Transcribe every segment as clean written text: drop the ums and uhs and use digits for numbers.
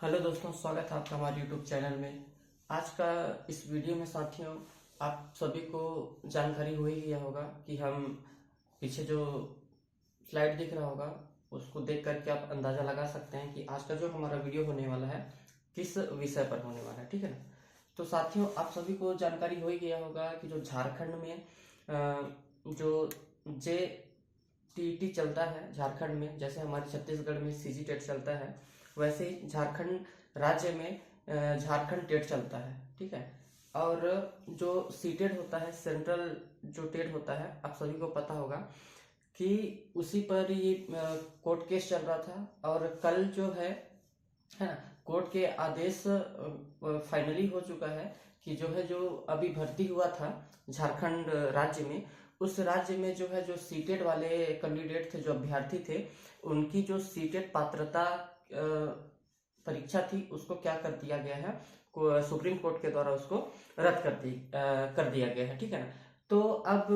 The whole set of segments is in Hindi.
हेलो दोस्तों, स्वागत है आपका हमारे यूट्यूब चैनल में। आज का इस वीडियो में साथियों, आप सभी को जानकारी हो ही गया होगा कि हम पीछे जो स्लाइड दिख रहा होगा उसको देख करके आप अंदाज़ा लगा सकते हैं कि आज का जो हमारा वीडियो होने वाला है किस विषय पर होने वाला है। ठीक है ना। तो साथियों, आप सभी को जानकारी हो ही गया होगा कि जो झारखंड में जो जे टीईटी चलता है झारखंड में, जैसे हमारे छत्तीसगढ़ में सीजी टेट चलता है, वैसे ही झारखंड राज्य में झारखंड टेट चलता है। ठीक है। और जो सीटेट होता है, सेंट्रल जो टेट होता है, आप सभी को पता होगा कि उसी पर ये कोर्ट केस चल रहा था। और कल जो है ना, कोर्ट के आदेश फाइनली हो चुका है कि जो अभी भर्ती हुआ था झारखंड राज्य में, उस राज्य में जो सीटेट वाले कैंडिडेट थे, जो अभ्यर्थी थे, उनकी जो सीटेट पात्रता परीक्षा थी उसको क्या कर दिया गया है, सुप्रीम कोर्ट के द्वारा उसको रद्द कर दिया गया है। ठीक है ना। तो अब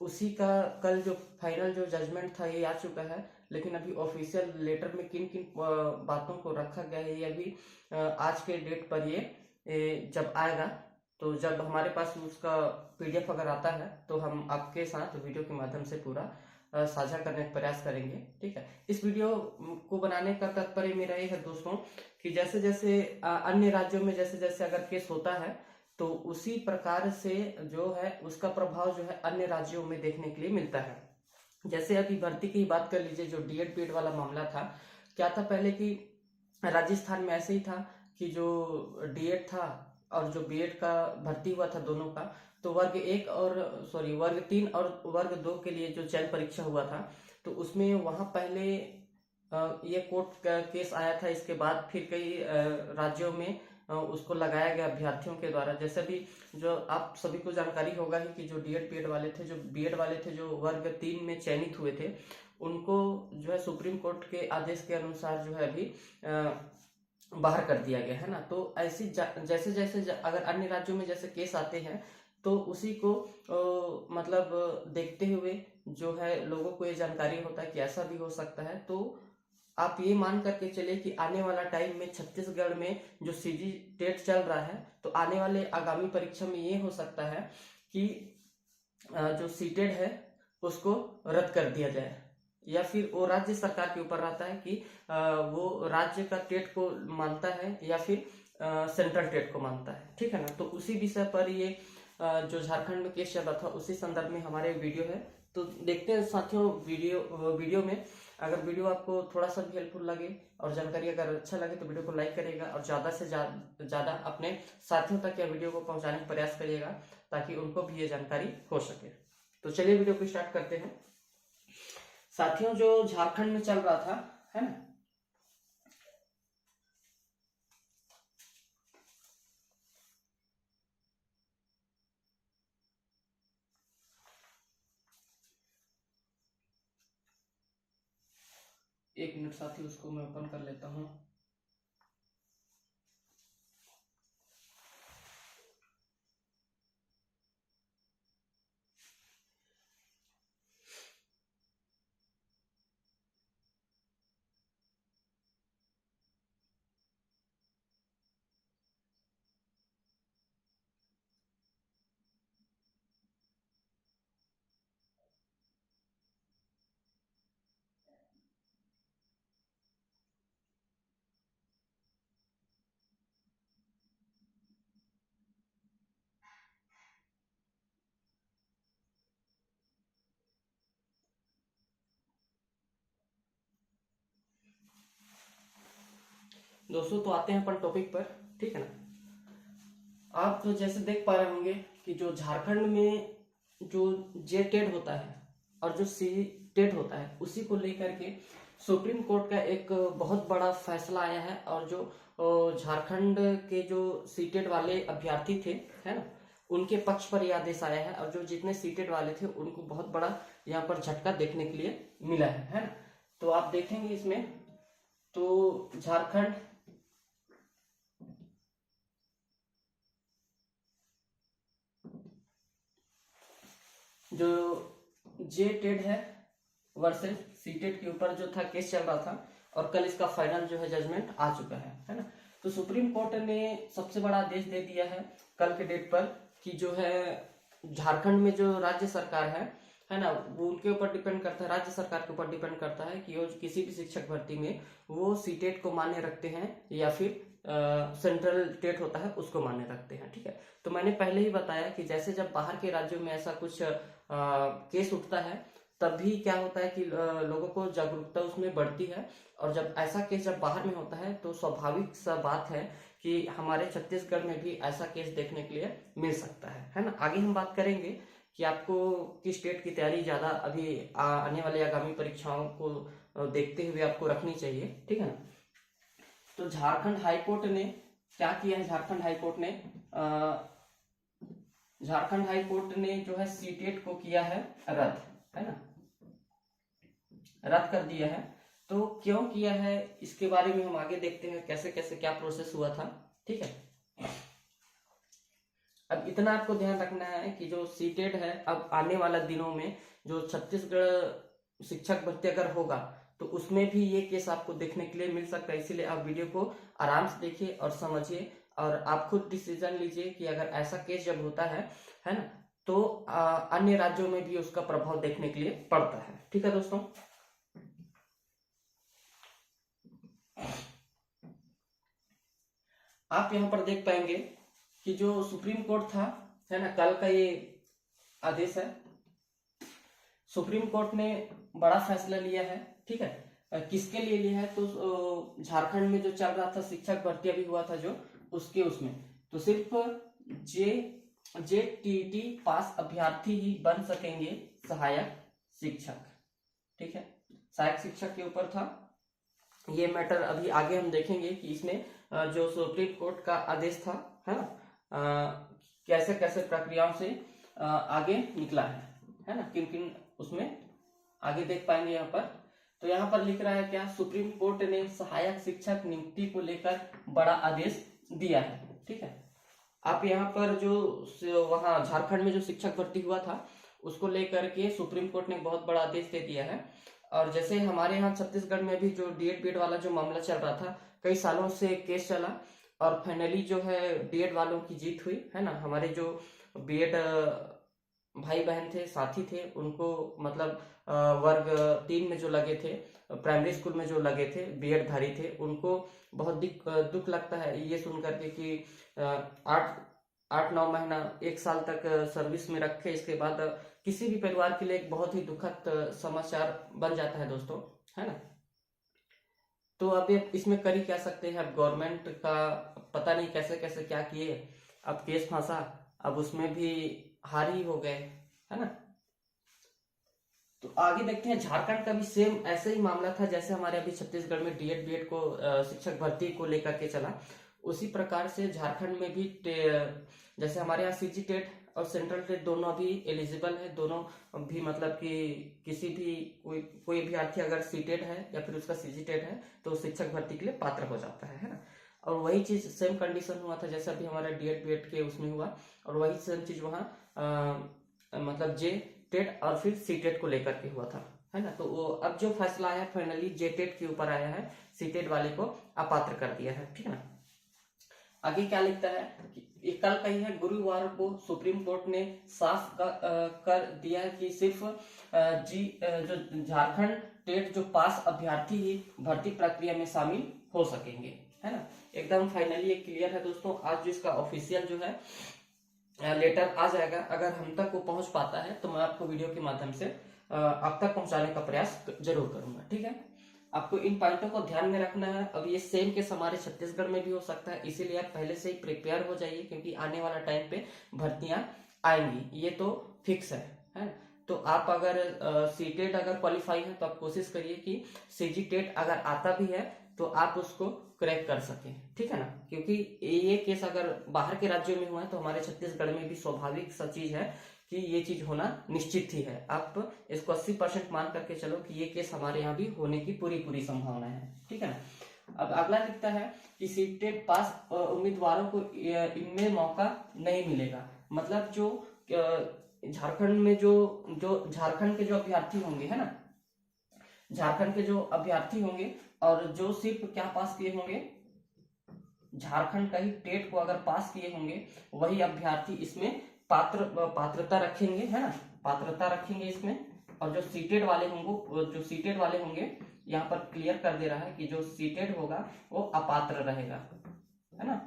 उसी का कल जो फाइनल जो जजमेंट था ये आ चुका है, लेकिन अभी ऑफिशियल लेटर में किन किन बातों को रखा गया है ये अभी आज के डेट पर ये जब आएगा, तो जब हमारे पास उसका पीडीएफ अगर आता है तो हम आपके साथ वीडियो के माध्यम से पूरा साझा करने का प्रयास करेंगे। ठीक है। इस वीडियो को बनाने का तात्पर्य मेरा ये है दोस्तों कि जैसे जैसे अन्य राज्यों में जैसे जैसे अगर केस होता है तो उसी प्रकार से जो है उसका प्रभाव जो है अन्य राज्यों में देखने के लिए मिलता है। जैसे अभी भर्ती की बात कर लीजिए, जो डीएड बीएड वाला मामला था, क्या था पहले कि राजस्थान में ऐसे ही था कि जो डीएड था और जो बीएड का भर्ती हुआ था दोनों का, तो वर्ग 3 और वर्ग 2 के लिए जो चयन परीक्षा हुआ था, तो उसमें वहां पहले ये कोर्ट का केस आया था। इसके बाद फिर कई राज्यों में उसको लगाया गया अभ्यर्थियों के द्वारा। जैसे भी जो आप सभी को जानकारी होगा ही कि जो डीएड बीएड वाले थे, जो बीएड वाले थे, जो वर्ग 3 में चयनित हुए थे, उनको जो है सुप्रीम कोर्ट के आदेश के अनुसार जो है अभी बाहर कर दिया गया है ना। तो ऐसी जैसे जैसे अगर अन्य राज्यों में जैसे केस आते हैं तो उसी को मतलब देखते हुए जो है लोगों को ये जानकारी होता है कि ऐसा भी हो सकता है। तो आप ये मान करके चले कि आने वाला टाइम में छत्तीसगढ़ में जो सीजी टेट चल रहा है, तो आने वाले आगामी परीक्षा में ये हो सकता है कि जो सीटेट है उसको रद्द कर दिया जाए, या फिर वो राज्य सरकार के ऊपर रहता है कि वो राज्य का टेट को मानता है या फिर सेंट्रल टेट को मानता है। ठीक है ना। तो उसी विषय पर ये जो झारखंड में केस चल रहा था उसी संदर्भ में हमारे वीडियो है। तो देखते हैं साथियों वीडियो में। अगर वीडियो आपको थोड़ा सा भी हेल्पफुल लगे और जानकारी अगर अच्छा लगे तो वीडियो को लाइक करिएगा और ज़्यादा से ज़्यादा अपने साथियों तक यह वीडियो को पहुंचाने का प्रयास करिएगा ताकि उनको भी ये जानकारी हो सके। तो चलिए वीडियो को स्टार्ट करते हैं। साथियों, जो झारखंड में चल रहा था, है ना, एक मिनट साथी, उसको मैं ओपन कर लेता हूँ। दोस्तों, तो आते हैं अपन टॉपिक पर। ठीक है ना। आप तो जैसे देख पा रहे होंगे कि जो झारखंड में जो जे टेट होता है और जो सी टेट होता है, उसी को लेकर के सुप्रीम कोर्ट का एक बहुत बड़ा फैसला आया है। और जो झारखंड के जो सीटेट वाले अभ्यर्थी थे, है ना, उनके पक्ष पर यह आदेश आया है। और जो जितने सीटेट वाले थे उनको बहुत बड़ा यहाँ पर झटका देखने के लिए मिला है ना। तो आप देखेंगे इसमें, तो झारखंड जो जे टेट है वर्सेस सी टेट के ऊपर जो था केस चल रहा था, और कल इसका फाइनल जो है जजमेंट आ चुका है ना। तो सुप्रीम कोर्ट ने सबसे बड़ा आदेश दे दिया है कल के डेट पर कि जो है झारखंड में जो राज्य सरकार है ना, वो उनके ऊपर डिपेंड करता है, राज्य सरकार के ऊपर डिपेंड करता है कि वो किसी भी शिक्षक भर्ती में वो सीटेट को मान्य रखते हैं या फिर सेंट्रल टेट होता है उसको मान्य रखते हैं। ठीक है, तो मैंने पहले ही बताया कि जैसे जब बाहर के राज्यों में ऐसा कुछ केस उठता है तभी क्या होता है कि लोगों को जागरूकता उसमें बढ़ती है, और जब ऐसा केस जब बाहर में होता है तो स्वाभाविक सा बात है कि हमारे छत्तीसगढ़ में भी ऐसा केस देखने के लिए मिल सकता है ना। आगे हम बात करेंगे कि आपको किस स्टेट की तैयारी ज्यादा अभी आने वाले आगामी परीक्षाओं को देखते हुए आपको रखनी चाहिए, ठीक है ना। तो झारखंड हाईकोर्ट ने क्या किया है, झारखंड हाईकोर्ट ने जो है सीटेट को किया है रद्द, है ना, रद्द कर दिया है। तो क्यों किया है इसके बारे में हम आगे देखते हैं कैसे कैसे क्या प्रोसेस हुआ था, ठीक है। अब इतना आपको ध्यान रखना है कि जो सीटेट है अब आने वाला दिनों में जो छत्तीसगढ़ शिक्षक भर्ती अगर होगा तो उसमें भी ये केस आपको देखने के लिए मिल सकता है, इसीलिए आप वीडियो को आराम से देखिए और समझिए और आप खुद डिसीजन लीजिए कि अगर ऐसा केस जब होता है ना, तो अन्य राज्यों में भी उसका प्रभाव देखने के लिए पड़ता है। ठीक है दोस्तों, आप यहां पर देख पाएंगे कि जो सुप्रीम कोर्ट था, है ना, कल का ये आदेश है, सुप्रीम कोर्ट ने बड़ा फैसला लिया है, ठीक है। किसके लिए लिया है, तो झारखंड में जो चल रहा था शिक्षक भर्ती अभी हुआ था जो उसमें तो सिर्फ जेटीटी पास अभ्यर्थी ही बन सकेंगे सहायक शिक्षक, ठीक है। सहायक शिक्षक के ऊपर था ये मैटर, अभी आगे हम देखेंगे कि इसमें जो सुप्रीम कोर्ट का आदेश था, है ना, कैसे कैसे प्रक्रियाओं से आगे निकला है ना, किन किन उसमें आगे देख पाएंगे यहाँ पर। तो यहाँ पर लिख रहा है क्या, सुप्रीम कोर्ट ने सहायक शिक्षक नियुक्ति को लेकर बड़ा आदेश दिया है, ठीक है। आप यहाँ पर जो वहां झारखंड में जो शिक्षक भर्ती हुआ था उसको लेकर के सुप्रीम कोर्ट ने बहुत बड़ा आदेश दे दिया है। और जैसे हमारे यहाँ छत्तीसगढ़ में भी जो डीएड बीएड वाला जो मामला चल रहा था, कई सालों से केस चला और फाइनली जो है बीएड वालों की जीत हुई, है ना। हमारे जो बीएड भाई बहन थे, साथी थे, उनको मतलब वर्ग 3 में जो लगे थे, प्राइमरी स्कूल में जो लगे थे, बीएड धारी थे, उनको बहुत दुख लगता है ये सुन करके कि 8-9 महीना 1 साल तक सर्विस में रखे, इसके बाद किसी भी परिवार के लिए एक बहुत ही दुखद समाचार बन जाता है दोस्तों, है ना। तो अब इसमें कर ही क्या सकते हैं, अब गवर्नमेंट का पता नहीं कैसे कैसे क्या किए, अब केस फंसा, अब उसमें भी हार ही हो गए, है ना। तो आगे देखते हैं, झारखंड का भी सेम ऐसे ही मामला था जैसे हमारे अभी छत्तीसगढ़ में डीएड बीएड को शिक्षक भर्ती को लेकर के चला, उसी प्रकार से झारखंड में भी जैसे हमारे यहाँ सीजी टेट और सेंट्रल टेट दोनों अभी एलिजिबल है, दोनों भी मतलब कि किसी भी कोई अभ्यर्थी अगर सीटेट है या फिर उसका सीजी टेट है तो शिक्षक भर्ती के लिए पात्र हो जाता है ना। और वही चीज सेम कंडीशन हुआ था जैसे अभी हमारा डीएड बीएड के उसमें हुआ, और वही सेम चीज वहाँ मतलब जे टेट और फिर सी टेट को लेकर के हुआ था, है ना। तो वो अब जो फैसला आया फाइनली जे टेट के ऊपर आया है, सी टेट वाले को अपात्र कर दिया है, ठीक है ना। आगे क्या लिखता है कि कल का ही है, गुरुवार को सुप्रीम कोर्ट ने साफ कर दिया है कि सिर्फ जो झारखंड टेट जो पास अभ्यर्थी ही भर्ती प्रक्रिया में शामिल हो सकेंगे, है ना। एकदम फाइनली एक क्लियर है दोस्तों। आज जो इसका ऑफिशियल जो है लेटर आ जाएगा, अगर हम तक वो पहुंच पाता है तो मैं आपको वीडियो के माध्यम से आप तक पहुंचाने का प्रयास जरूर करूंगा, ठीक है। आपको इन पॉइंटों को ध्यान में रखना है। अब ये सेम केस हमारे छत्तीसगढ़ में भी हो सकता है, इसीलिए आप पहले से ही प्रिपेयर हो जाइए, क्योंकि आने वाला टाइम पे भर्तियां आएंगी, ये तो फिक्स है। तो आप अगर सीटेट अगर क्वालिफाई है तो आप कोशिश करिए कि सीजी टेट अगर आता भी है तो आप उसको क्रैक कर सके, ठीक है ना। क्योंकि ये केस अगर बाहर के राज्यों में हुआ है तो हमारे छत्तीसगढ़ में भी स्वाभाविक सा चीज है कि ये चीज होना निश्चित ही है। आप इसको 80% मान करके चलो कि ये केस हमारे यहाँ भी होने की पूरी संभावना है, ठीक है ना। अब अगला लिखता है कि सीटेट पास उम्मीदवारों को इनमें मौका नहीं मिलेगा, मतलब जो झारखंड में जो झारखंड के जो अभ्यर्थी होंगे, है ना, झारखंड के जो अभ्यर्थी होंगे और जो सिर्फ क्या पास किए होंगे, झारखंड का ही टेट को अगर पास किए होंगे, वही अभ्यर्थी इसमें पात्रता रखेंगे, है ना, पात्रता रखेंगे इसमें। और जो सीटेड वाले होंगे, जो सीटेड वाले होंगे, यहाँ पर क्लियर कर दे रहा है कि जो सीटेड होगा वो अपात्र रहेगा, है ना।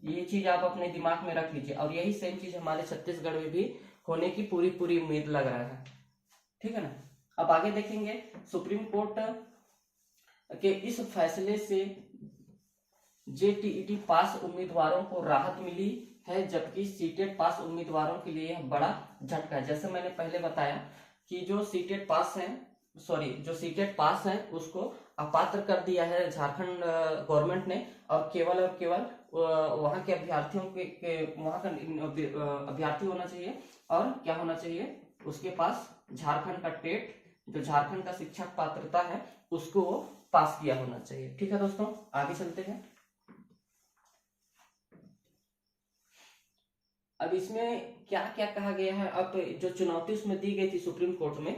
ये चीज आप अपने दिमाग में रख लीजिए, और यही सेम चीज हमारे छत्तीसगढ़ में भी होने की पूरी उम्मीद लग रहा है, ठीक है ना। अब आगे देखेंगे, सुप्रीम कोर्ट के इस फैसले से जेटीईटी पास उम्मीदवारों को राहत मिली है, जबकि सीटेट पास उम्मीदवारों के लिए यह बड़ा झटका है। जैसे मैंने पहले बताया कि जो सीटेट पास है, जो सीटेट पास है उसको अपात्र कर दिया है झारखंड गवर्नमेंट ने, और केवल वहां के अभ्यर्थियों के वहां का अभ्यर्थी होना चाहिए, और क्या होना चाहिए, उसके पास झारखंड का टेट, जो झारखंड का शिक्षक पात्रता है, उसको वो पास किया होना चाहिए। ठीक है दोस्तों, आगे चलते हैं। अब इसमें क्या क्या कहा गया है, अब जो चुनौती उसमें दी गई थी सुप्रीम कोर्ट में,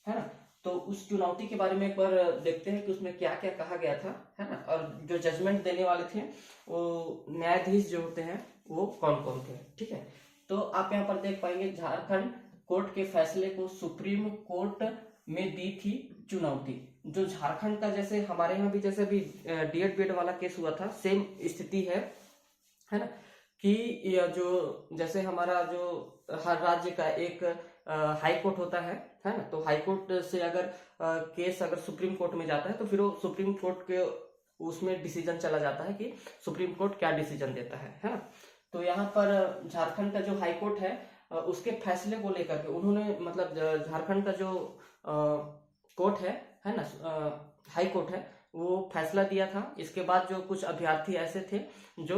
है ना, तो उस चुनौती के बारे में एक बार देखते हैं कि उसमें क्या क्या कहा गया था, है ना। और जो जजमेंट देने वाले थे, वो न्यायाधीश जो होते हैं वो कौन कौन थे, ठीक है। तो आप यहाँ पर देख पाएंगे, झारखंड कोर्ट के फैसले को सुप्रीम कोर्ट में दी थी चुनौती। जो झारखंड का, जैसे हमारे यहाँ भी जैसे भी डीएड बीएड वाला केस हुआ था, सेम स्थिति है ना, कि यह जो जैसे हमारा जो हर राज्य का एक हाई कोर्ट होता है ना, तो हाई कोर्ट से अगर केस अगर सुप्रीम कोर्ट में जाता है, तो फिर वो सुप्रीम कोर्ट के उसमें डिसीजन चला जाता है कि सुप्रीम कोर्ट क्या डिसीजन देता है ना। तो यहाँ पर झारखंड का जो हाई कोर्ट है, उसके फैसले को लेकर के उन्होंने, मतलब झारखंड का जो कोर्ट है ना, हाई कोर्ट है, वो फैसला दिया था। इसके बाद जो कुछ अभ्यर्थी ऐसे थे जो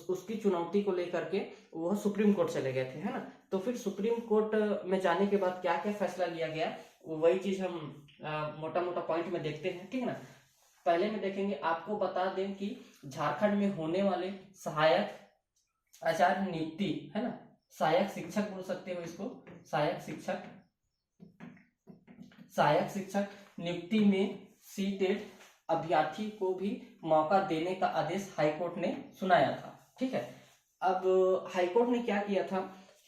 उसकी चुनौती को लेकर के वह सुप्रीम कोर्ट चले गए थे, है ना। तो फिर सुप्रीम कोर्ट में जाने के बाद क्या क्या फैसला लिया गया, वही चीज हम मोटा मोटा पॉइंट में देखते हैं, ठीक है ना। पहले में देखेंगे, आपको बता दें कि झारखंड में होने वाले सहायक आचार्य नियुक्ति, है ना, सहायक शिक्षक बोल सकते हो इसको, सहायक शिक्षक नियुक्ति में सीटेट अभ्यर्थी को भी मौका देने का आदेश हाईकोर्ट ने सुनाया था, ठीक है। अब हाईकोर्ट ने क्या किया था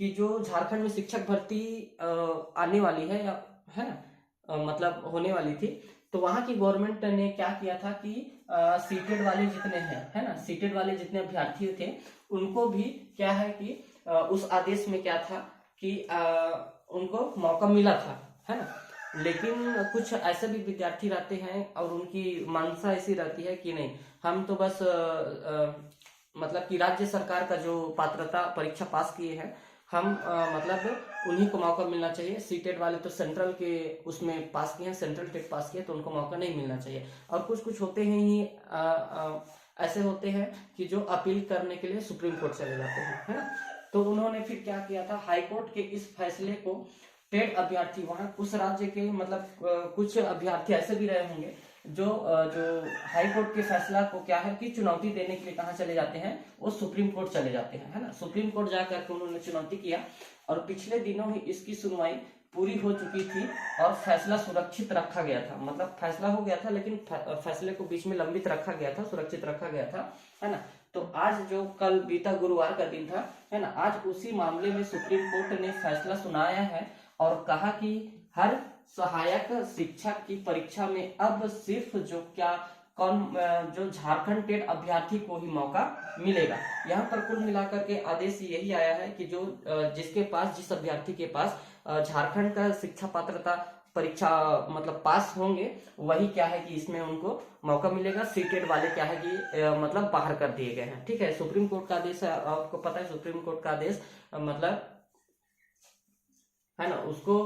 कि जो झारखंड में शिक्षक भर्ती आने वाली है, या है ना, मतलब होने वाली थी, तो वहां की गवर्नमेंट ने क्या किया था कि सीटेड वाले जितने हैं, है ना, सीटेड वाले जितने अभ्यर्थी थे, उनको भी क्या है कि उस आदेश में क्या था कि उनको मौका मिला था, है ना। लेकिन कुछ ऐसे भी विद्यार्थी रहते हैं और उनकी मानसा ऐसी रहती है कि नहीं, हम तो बस मतलब कि राज्य सरकार का जो पात्रता परीक्षा पास किए हैं, हम मतलब उन्हीं को मौका मिलना चाहिए। सीटेट वाले तो सेंट्रल के उसमें पास किए हैं, सेंट्रल टेट पास किए, तो उनको मौका नहीं मिलना चाहिए। और कुछ होते हैं ही ऐसे होते हैं कि जो अपील करने के लिए सुप्रीम कोर्ट चले जाते हैं, है ना। तो उन्होंने फिर क्या किया था, हाईकोर्ट के इस फैसले को टेट अभ्यर्थी, वहां उस राज्य के मतलब कुछ अभ्यर्थी ऐसे भी रहे होंगे जो हाई कोर्ट के फैसला को क्या है कि चुनौती देने के लिए कहाँ चले जाते हैं, वो सुप्रीम कोर्ट चले जाते हैं, है ना। सुप्रीम कोर्ट जाकर के उन्होंने चुनौती किया, और पिछले दिनों ही इसकी सुनवाई पूरी हो चुकी थी और फैसला सुरक्षित रखा गया था। मतलब फैसला हो गया था, लेकिन फैसले को बीच में लंबित रखा गया था, सुरक्षित रखा गया था, है ना। तो आज जो कल बीता गुरुवार का दिन था, है ना, आज उसी मामले में सुप्रीम कोर्ट ने फैसला सुनाया है और कहा कि हर सहायक शिक्षक की परीक्षा में अब सिर्फ जो झारखंड टेट अभ्यर्थी को ही मौका मिलेगा। यहाँ पर कुल मिलाकर के आदेश यही आया है कि जो जिस अभ्यर्थी के पास झारखंड का शिक्षा पात्रता परीक्षा मतलब पास होंगे, वही क्या है कि इसमें उनको मौका मिलेगा। सीटेट वाले क्या है कि मतलब बाहर कर दिए गए हैं, ठीक है। सुप्रीम कोर्ट का आदेश है, आपको पता है सुप्रीम कोर्ट का आदेश मतलब है ना, उसको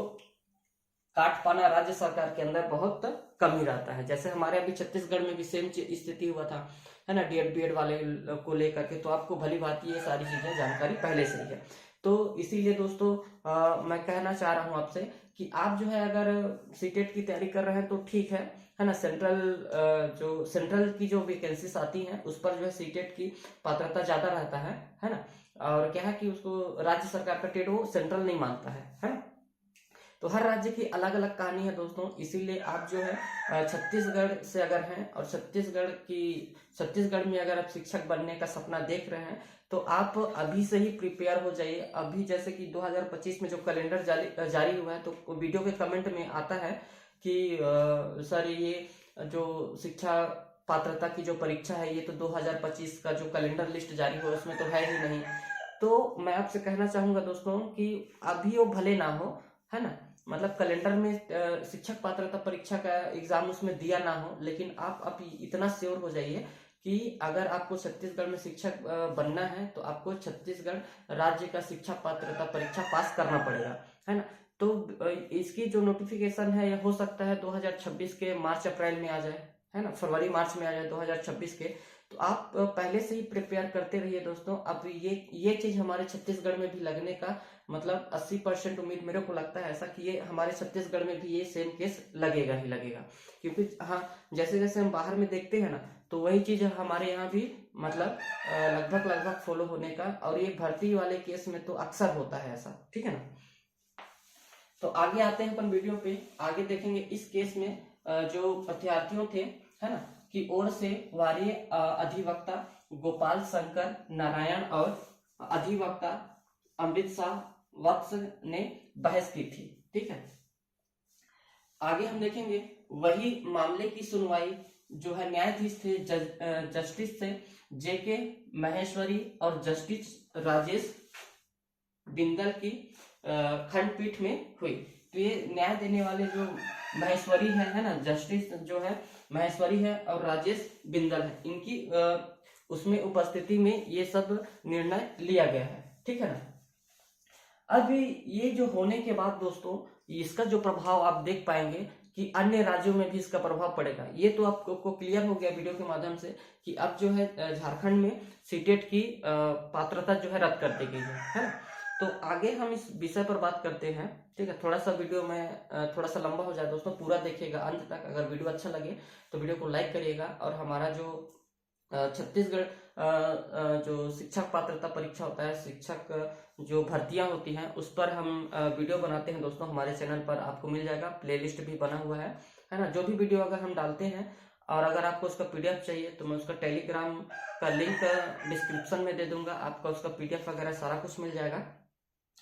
काट पाना राज्य सरकार के अंदर बहुत कम ही रहता है। जैसे हमारे अभी छत्तीसगढ़ में भी सेम स्थिति हुआ था, है ना, डीएड बीएड वाले को लेकर के। तो आपको भली बात ये सारी चीजें जानकारी पहले से ही है। तो इसीलिए दोस्तों मैं कहना चाह रहा हूँ आपसे कि आप जो है अगर सीटेट की तैयारी कर रहे हैं तो ठीक है ना। सेंट्रल की जो वैकेंसीज आती हैं उस पर जो है सीटेट की पात्रता ज्यादा रहता है ना। और क्या है कि उसको राज्य सरकार का टेट वो सेंट्रल नहीं मानता है ना। तो हर राज्य की अलग अलग कहानी है दोस्तों, इसीलिए आप जो है छत्तीसगढ़ से अगर हैं और छत्तीसगढ़ में अगर आप शिक्षक बनने का सपना देख रहे हैं तो आप अभी से ही प्रिपेयर हो जाइए। अभी जैसे कि 2025 में जो कैलेंडर जारी हुआ है, तो वीडियो के कमेंट में आता है कि सर ये जो शिक्षा पात्रता की जो परीक्षा है ये तो 2025 का जो कैलेंडर लिस्ट जारी हुआ उसमें तो है ही नहीं। तो मैं आपसे कहना चाहूंगा दोस्तों कि अभी वो भले ना हो, है ना, मतलब कैलेंडर में शिक्षक पात्रता परीक्षा का एग्जाम उसमें दिया ना हो, लेकिन आप इतना श्योर हो जाइए कि अगर आपको छत्तीसगढ़ में शिक्षक बनना है तो आपको छत्तीसगढ़ राज्य का शिक्षा पात्रता परीक्षा पास करना पड़ेगा, है ना। तो इसकी जो नोटिफिकेशन है ये हो सकता है 2026 के मार्च अप्रैल में आ जाए, है ना, फरवरी मार्च में आ जाए 2026 के। तो आप पहले से ही प्रिपेयर करते रहिए दोस्तों। अब ये चीज हमारे छत्तीसगढ़ में भी लगने का मतलब 80% उम्मीद मेरे को लगता है ऐसा कि ये हमारे छत्तीसगढ़ में भी ये सेम केस लगेगा ही लगेगा, क्योंकि हाँ जैसे जैसे हम बाहर में देखते हैं ना तो वही चीज हमारे यहाँ भी मतलब लगभग फॉलो होने का, और ये भर्ती वाले केस में तो अक्सर होता है ऐसा, ठीक है ना। तो आगे आते हैं अपन वीडियो पे, आगे देखेंगे इस केस में जो प्रत्यार्थियों थे, है ना, की ओर से वरीय अधिवक्ता गोपाल शंकर नारायण और अधिवक्ता अमृत शाह वत्स ने बहस की थी, ठीक है। आगे हम देखेंगे वही मामले की सुनवाई जो है न्यायाधीश थे जस्टिस थे जेके महेश्वरी और जस्टिस राजेश बिंदल की खंडपीठ में हुई। तो ये न्याय देने वाले जो महेश्वरी है ना, जस्टिस जो है महेश्वरी है और राजेश बिंदल है, इनकी उसमें उपस्थिति में ये सब निर्णय लिया गया है, ठीक है ना। अब ये जो होने के बाद दोस्तों इसका जो प्रभाव आप देख पाएंगे कि अन्य राज्यों में भी इसका प्रभाव पड़ेगा। ये तो आपको क्लियर हो गया वीडियो के माध्यम से कि अब जो है झारखंड में सीटेट की पात्रता जो है रद्द कर दी गई है ना। तो आगे हम इस विषय पर बात करते हैं, ठीक है। थोड़ा सा वीडियो में थोड़ा सा लंबा हो जाए दोस्तों, पूरा देखिएगा अंत तक। अगर वीडियो अच्छा लगे तो वीडियो को लाइक करिएगा, और हमारा जो छत्तीसगढ़ जो शिक्षक पात्रता परीक्षा होता है, शिक्षक जो भर्तियां होती हैं उस पर हम वीडियो बनाते हैं दोस्तों, हमारे चैनल पर आपको मिल जाएगा, प्लेलिस्ट भी बना हुआ है ना। जो भी वीडियो अगर हम डालते हैं और अगर आपको उसका पीडीएफ चाहिए तो मैं उसका टेलीग्राम का लिंक डिस्क्रिप्शन में दे दूंगा, आपका उसका पीडीएफ वगैरह सारा कुछ मिल जाएगा,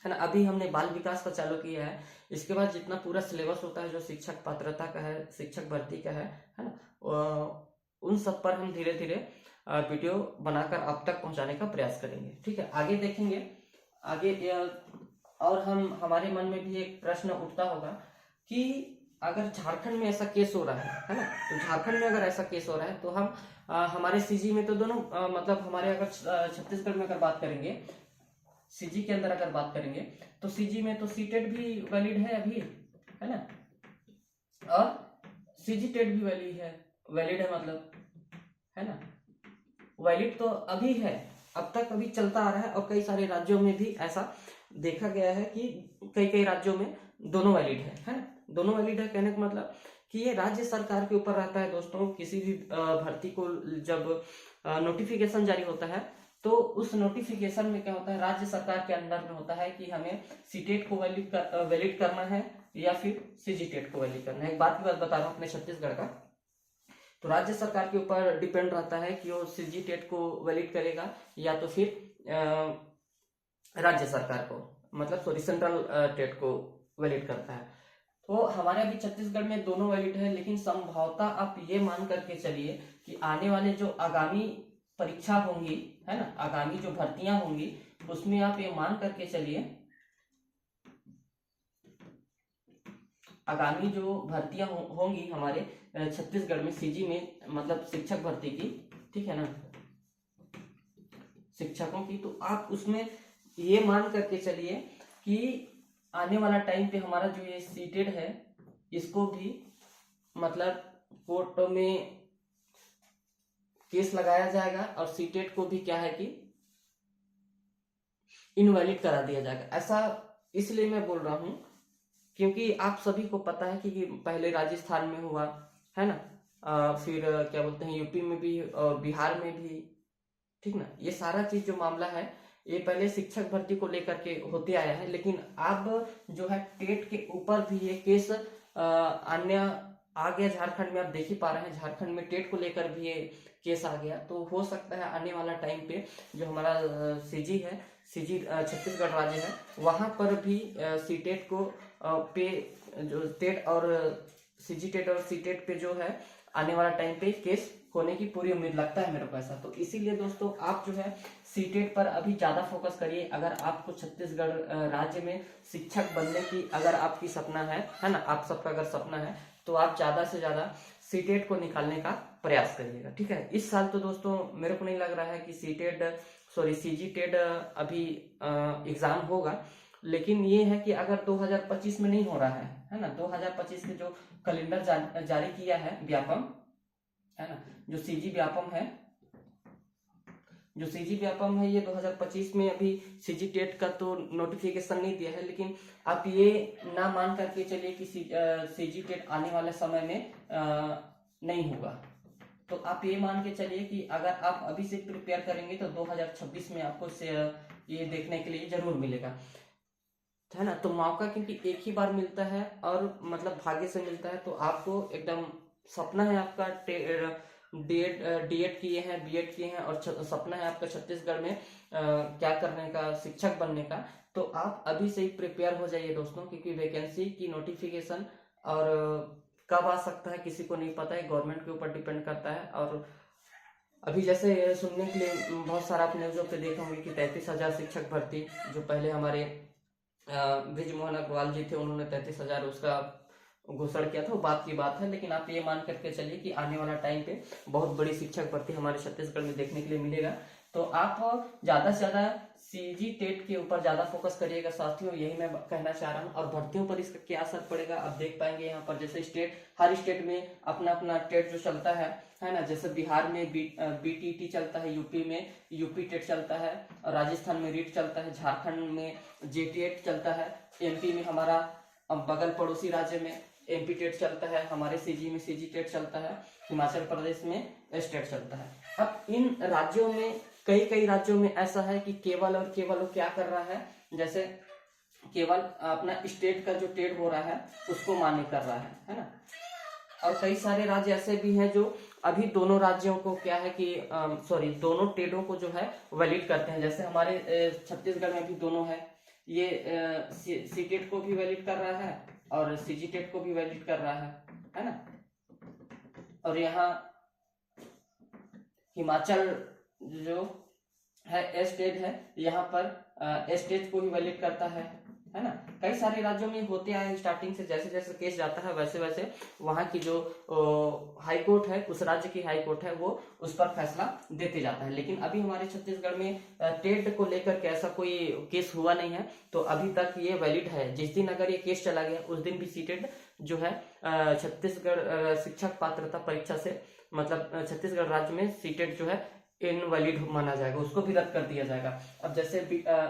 है ना। अभी हमने बाल विकास का चालू किया है, इसके बाद जितना पूरा सिलेबस होता है जो शिक्षक पात्रता का है, शिक्षक भर्ती का है ना, उन सब पर हम धीरे धीरे वीडियो बनाकर आप तक पहुंचाने का प्रयास करेंगे, ठीक है। आगे देखेंगे, आगे और हमारे मन में भी एक प्रश्न उठता होगा कि अगर झारखंड में ऐसा केस हो रहा है ना, तो झारखंड में अगर ऐसा केस हो रहा है तो हम हमारे सीजी में तो दोनों मतलब हमारे अगर छत्तीसगढ़ में अगर बात करेंगे, सीजी के अंदर अगर बात करेंगे तो सीजी में तो सीटेट भी वैलिड है अभी, है ना, और सीजी टेट भी वैलिड है मतलब, है ना, वैलिड तो अभी है, अब तक अभी चलता आ रहा है। और कई सारे राज्यों में भी ऐसा देखा गया है कि कई राज्यों में दोनों वैलिड है ना। दोनों वैलिड है कहने का मतलब कि ये राज्य सरकार के ऊपर रहता है दोस्तों। किसी भी भर्ती को जब नोटिफिकेशन जारी होता है तो उस नोटिफिकेशन में क्या होता है, राज्य सरकार के अंदर में होता है कि हमें सीटेट को वैलिड करना है या फिर सीजीटेट को वैलिड करना है। एक बात की बात बता रहा हूँ अपने छत्तीसगढ़ का, तो राज्य सरकार के ऊपर डिपेंड रहता है कि वो सीजीटेट को वैलिड करेगा या तो फिर राज्य सरकार को मतलब सॉरी सेंट्रल टेट को वैलिड करता है। तो हमारे अभी छत्तीसगढ़ में दोनों वैलिड है, लेकिन संभवतः आप ये मान करके चलिए कि आने वाले जो आगामी परीक्षा होंगी, है ना, आगामी जो भर्तियां होंगी उसमें आप ये मान करके चलिए, आगामी जो भर्तियां होंगी हमारे छत्तीसगढ़ में सीजी में मतलब शिक्षक भर्ती की, ठीक है ना, शिक्षकों की, तो आप उसमें ये मान करके चलिए कि आने वाला टाइम पे हमारा जो ये सीटेड है इसको भी मतलब कोर्ट में केस लगाया जाएगा और सीटेड को भी क्या है कि इनवैलिड करा दिया जाएगा। ऐसा इसलिए मैं बोल रहा हूं क्योंकि आप सभी को पता है कि पहले राजस्थान में हुआ, है ना, फिर क्या बोलते हैं यूपी में भी और बिहार में भी, ठीक ना। ये सारा चीज जो मामला है ये पहले शिक्षक भर्ती को लेकर के होते आया है, लेकिन अब जो है टेट के ऊपर भी ये केस अन्य आ गया। झारखंड में आप देख ही पा रहे हैं, झारखंड में टेट को लेकर भी ये केस आ गया। तो हो सकता है आने वाला टाइम पे जो हमारा सीजी है, सीजी छत्तीसगढ़ राज्य है, वहां पर भी सीटेट को पे जो टेट और सीजी टेट और सीटेट पे जो है आने वाला टाइम पे केस होने की पूरी उम्मीद लगता है मेरे को ऐसा। तो इसीलिए दोस्तों आप जो है सीटेट पर अभी ज्यादा फोकस करिए। अगर आपको छत्तीसगढ़ राज्य में शिक्षक बनने की अगर आपकी सपना है ना, आप सबका अगर सपना है तो आप ज्यादा से ज्यादा सीटेट को निकालने का प्रयास करिएगा, ठीक है। इस साल तो दोस्तों मेरे को नहीं लग रहा है कि सीजी टेट अभी एग्जाम होगा, लेकिन ये है कि अगर 2025 में नहीं हो रहा है ना, 2025 के जो कैलेंडर जारी किया है व्यापम, है ना, जो सीजी व्यापम है ये 2025 में अभी सीजी टेट का तो नोटिफिकेशन नहीं दिया है, लेकिन आप ये ना मान करके चलिए कि सीजी टेट आने वाले समय में नहीं होगा। तो आप ये मान के चलिए कि अगर आप अभी से प्रिपेयर करेंगे तो 2026 में आपको ये देखने के लिए जरूर मिलेगा, है ना। तो मौका क्योंकि एक ही बार मिलता है और मतलब भाग्य से मिलता है, तो आपको एकदम सपना है आपका डीएड किए हैं, बीएड किए हैं और सपना है आपका छत्तीसगढ़ में क्या करने का, शिक्षक बनने का, तो आप अभी से ही प्रिपेयर हो जाइए दोस्तों, क्योंकि वैकेंसी की नोटिफिकेशन और कब आ सकता है किसी को नहीं पता है, गवर्नमेंट के ऊपर डिपेंड करता है। और अभी जैसे सुनने के लिए बहुत सारा आप न्यूज़ों पे देखे होंगे कि 33,000 शिक्षक भर्ती, जो पहले हमारे बृजमोहन अग्रवाल जी थे, उन्होंने 33,000 उसका घोषणा किया था, वो बात की बात है। लेकिन आप ये मान करके चलिए कि आने वाला टाइम पे बहुत बड़ी शिक्षक भर्ती हमारे छत्तीसगढ़ में देखने के लिए मिलेगा। तो आप ज्यादा से ज्यादा सीजी टेट के ऊपर ज्यादा फोकस करिएगा साथियों, यही मैं कहना चाह रहा हूँ। और भर्तियों पर इसका क्या असर पड़ेगा आप देख पाएंगे यहाँ पर, जैसे हर स्टेट में अपना अपना टेट जो चलता है ना, जैसे बिहार में बीटीटी चलता है, यूपी में यूपी टेट चलता है, और राजस्थान में रीट चलता है, झारखंड में जेटीएट चलता है, एमपी में हमारा बगल पड़ोसी राज्य में एमपी टेट चलता है, हमारे सीजी में सीजी टेट चलता है, हिमाचल प्रदेश में टेट चलता है। अब इन राज्यों में कई राज्यों में ऐसा है कि केवल वो क्या कर रहा है, जैसे केवल अपना स्टेट का जो टेट हो रहा है उसको मान्य कर रहा है ना। और कई सारे राज्य ऐसे भी हैं जो अभी दोनों राज्यों को क्या है कि दोनों टेटों को जो है वैलिड करते हैं। जैसे हमारे छत्तीसगढ़ में भी दोनों है, ये सीटेट को भी वैलिड कर रहा है और सीजी टेट को भी वैलिड कर रहा है ना। और यहाँ हिमाचल जो है एस्टेट है, यहाँ पर एस्टेट को भी वैलिड करता है ना। कई सारे राज्यों में होते आए स्टार्टिंग से, जैसे जैसे केस जाता है वैसे वैसे वहां की जो हाई कोर्ट है, उस राज्य की हाई कोर्ट है, वो उस पर फैसला देते जाता है। लेकिन अभी हमारे छत्तीसगढ़ में टेट को लेकर के ऐसा कोई केस हुआ नहीं है, तो अभी तक ये वैलिड है। जिस दिन अगर ये केस चला गया उस दिन भी सीटेट जो है छत्तीसगढ़ शिक्षक पात्रता परीक्षा से, मतलब छत्तीसगढ़ राज्य में सीटेट जो है इनवैलिड माना जाएगा, उसको भी रद्द कर दिया जाएगा। अब जैसे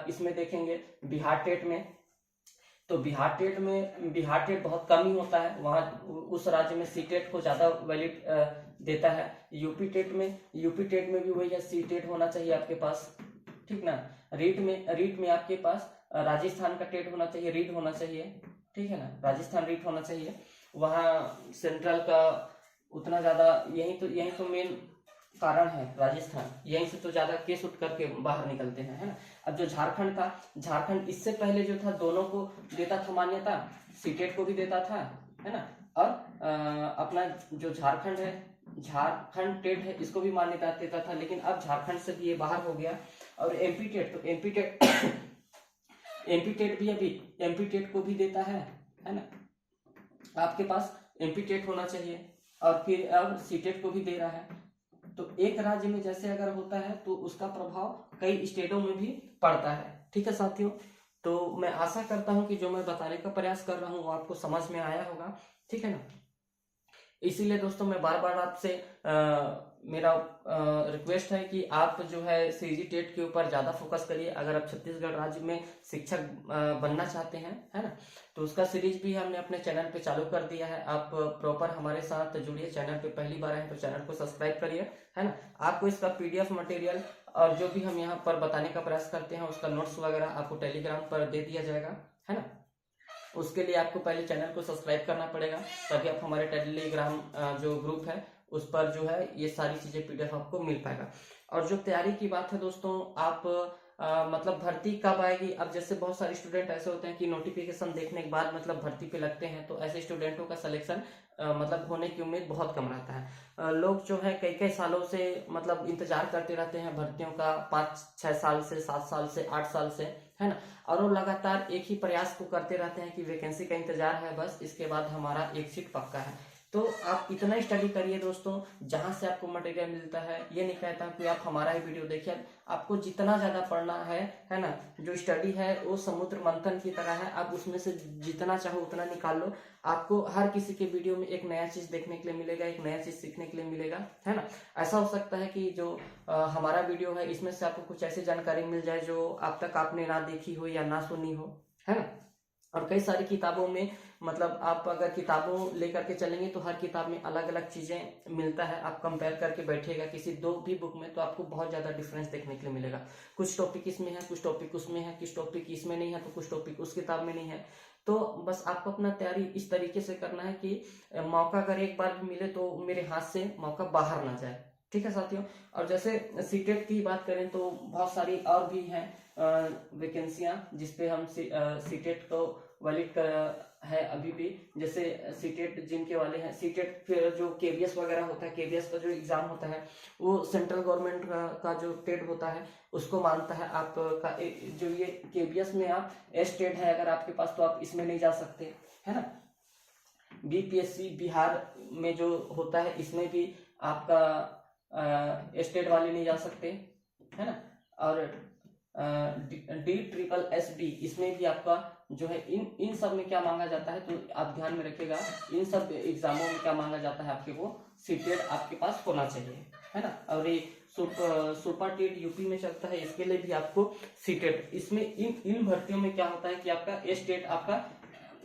इसमें देखेंगे बिहार टेट में, तो बिहार टेट बहुत कम ही होता है, वहां उस राज्य में सीटेट को ज्यादा वैलिड देता है। यूपी टेट में भी वही है, सीटेट होना चाहिए आपके पास, ठीक ना। रीट में आपके पास राजस्थान का टेट होना चाहिए, रीट होना चाहिए, ठीक है ना, राजस्थान रीट होना चाहिए। वहाँ सेंट्रल का उतना ज्यादा, यही तो मेन कारण है राजस्थान, यहीं से तो ज्यादा केस उठ करके बाहर निकलते हैं, है ना। अब जो झारखंड इससे पहले जो था दोनों को देता था मान्यता, सीटेट को भी देता था, है ना। और अपना जो झारखंड है, झारखंड टेट है, इसको भी मान्यता देता था। लेकिन अब झारखंड से भी ये बाहर हो गया। और एमपी टेट भी अभी एमपी टेट को भी देता है ना। आपके पास एमपी टेट होना चाहिए और फिर अब सीटेट को भी दे रहा है। तो एक राज्य में जैसे अगर होता है तो उसका प्रभाव कई स्टेटों में भी पड़ता है, ठीक है साथियों। तो मैं आशा करता हूं कि जो मैं बताने का प्रयास कर रहा हूं वो आपको समझ में आया होगा, ठीक है ना। इसीलिए दोस्तों मैं बार बार आपसे मेरा रिक्वेस्ट है कि आप जो है सीजी टेट के ऊपर ज्यादा फोकस करिए। अगर आप छत्तीसगढ़ राज्य में शिक्षक बनना चाहते हैं, है ना, तो उसका सीरीज भी हमने अपने चैनल पे चालू कर दिया है। आप प्रॉपर हमारे साथ जुड़िए, चैनल पे पहली बार आए तो चैनल को सब्सक्राइब करिए, है ना। आपको इसका पीडीएफ मटेरियल और जो भी हम यहाँ पर बताने का प्रयास करते हैं उसका नोट्स वगैरह आपको टेलीग्राम पर दे दिया जाएगा, है ना। उसके लिए आपको पहले चैनल को सब्सक्राइब करना पड़ेगा, ताकि आप हमारे टेलीग्राम जो ग्रुप है उस पर जो है ये सारी चीज़ें PDF आपको मिल पाएगा। और जो तैयारी की बात है दोस्तों, आप मतलब भर्ती कब आएगी। अब जैसे बहुत सारे स्टूडेंट ऐसे होते हैं कि नोटिफिकेशन देखने के बाद मतलब भर्ती पे लगते हैं, तो ऐसे स्टूडेंटों का सिलेक्शन मतलब होने की उम्मीद बहुत कम रहता है। लोग जो है कई कई सालों से मतलब इंतजार करते रहते हैं भर्तियों का, 5-6 साल से, 7 साल से, 8 साल से, है ना। और वो लगातार एक ही प्रयास को करते रहते हैं कि वैकेंसी का इंतजार है, बस इसके बाद हमारा एक सीट पक्का है। तो आप इतना स्टडी करिए दोस्तों, जहां से आपको मटेरियल मिलता है। ये नहीं कहता कि आप हमारा ही वीडियो देखिए, आपको जितना ज्यादा पढ़ना है ना। जो स्टडी है वो समुद्र मंथन की तरह है, आप उसमें से जितना चाहो उतना निकाल लो। आपको हर किसी के वीडियो में एक नया चीज देखने के लिए मिलेगा, एक नया चीज सीखने के लिए मिलेगा, है ना। ऐसा हो सकता है कि जो हमारा वीडियो है इसमें से आपको कुछ ऐसी जानकारी मिल जाए जो अब तक आपने ना देखी हो या ना सुनी हो, है ना। और कई सारी किताबों में मतलब आप अगर किताबों लेकर के चलेंगे तो हर किताब में अलग अलग चीजें मिलता है। आप कंपेयर करके बैठिएगा किसी दो भी बुक में, तो आपको बहुत ज्यादा डिफरेंस देखने के लिए मिलेगा। कुछ टॉपिक इसमें है, कुछ टॉपिक उसमें है, कुछ टॉपिक इसमें नहीं है, तो कुछ टॉपिक उस किताब में नहीं है। तो बस आपको अपना तैयारी इस तरीके से करना है कि मौका अगर एक बार भी मिले तो मेरे हाथ से मौका बाहर ना जाए, ठीक है साथियों। और जैसे सीटेट की बात करें तो बहुत सारी और भी हैं वैकेंसियां जिसपे हम सीटेट को वैलिड है अभी भी। जैसे सीटेट जिनके वाले हैं, सीटेट फिर जो केबीएस वगैरह होता है, केबीएस का जो एग्जाम होता है वो सेंट्रल गवर्नमेंट का जो टेट होता है उसको मानता है। आपका जो ये केबीएस में आप स्टेट है अगर आपके पास, तो आप इसमें नहीं जा सकते, है ना। बीपीएससी बिहार में जो होता है इसमें भी आपका स्टेट वाले नहीं जा सकते, है ना। और DSSS इसमें भी आपका जो है इन सब में क्या मांगा जाता है, तो आप ध्यान में रखिएगा इन सब एग्जामों में क्या मांगा जाता है, आपके वो सीटेट आपके पास होना चाहिए, है ना। और ये सुपर टेट यूपी में चलता है, इसके लिए भी आपको सीटेट, इसमें इन भर्तियों में क्या होता है कि आपका स्टेट आपका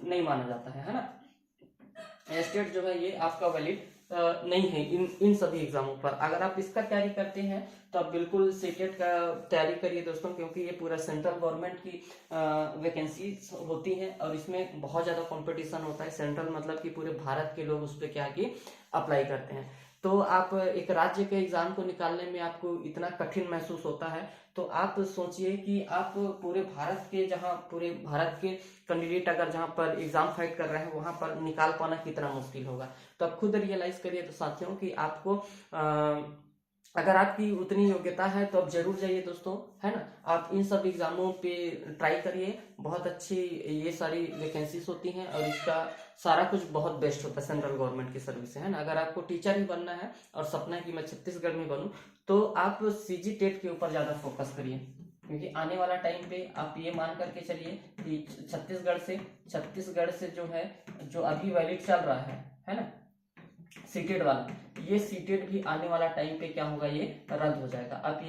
नहीं माना जाता है ना। स्टेट जो है ये आपका वैलिड नहीं है इन सभी एग्जामों पर। अगर आप इसका तैयारी करते हैं तो आप बिल्कुल सीटेट का तैयारी करिए दोस्तों, क्योंकि ये पूरा सेंट्रल गवर्नमेंट की वैकेंसी होती है और इसमें बहुत ज्यादा कंपटीशन होता है। सेंट्रल मतलब कि पूरे भारत के लोग उस पर क्या कि अप्लाई करते हैं। तो आप एक राज्य के एग्जाम को निकालने में आपको इतना कठिन महसूस होता है, तो आप सोचिए कि आप पूरे भारत के, जहां पूरे भारत के कैंडिडेट अगर जहां पर एग्जाम फाइट कर रहे हैं वहां पर निकाल पाना कितना मुश्किल होगा। तो आप खुद रियलाइज करिए तो साथियों कि आपको अगर आपकी उतनी योग्यता है तो आप जरूर जाइए दोस्तों, है ना। आप इन सब एग्जामों पे ट्राई करिए, बहुत अच्छी ये सारी वैकेंसीज होती हैं और इसका सारा कुछ बहुत बेस्ट होता है सेंट्रल गवर्नमेंट की सर्विस से, है ना। अगर आपको टीचर ही बनना है और सपना है कि मैं छत्तीसगढ़ में बनूं, तो आप सीजी टेट के ऊपर ज्यादा फोकस करिए, क्योंकि आने वाला टाइम पे आप ये मान करके चलिए कि छत्तीसगढ़ से जो है जो अभी वैलिड चल रहा है ना सीटेट वाला, ये सीटेट भी आने वाला टाइम पे क्या होगा, ये रद्द हो जाएगा। अब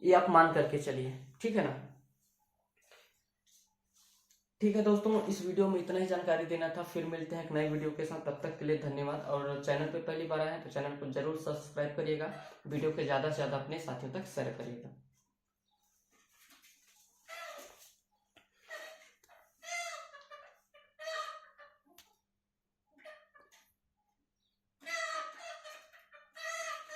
ये आप मान करके चलिए, ठीक है ना। ठीक है दोस्तों, इस वीडियो में इतना ही जानकारी देना था। फिर मिलते हैं एक नए वीडियो के साथ, तब तक के लिए धन्यवाद। और चैनल पे पहली बार आए हैं तो चैनल को जरूर सब्सक्राइब करिएगा, वीडियो के ज्यादा से ज्यादा अपने साथियों तक शेयर करिएगा।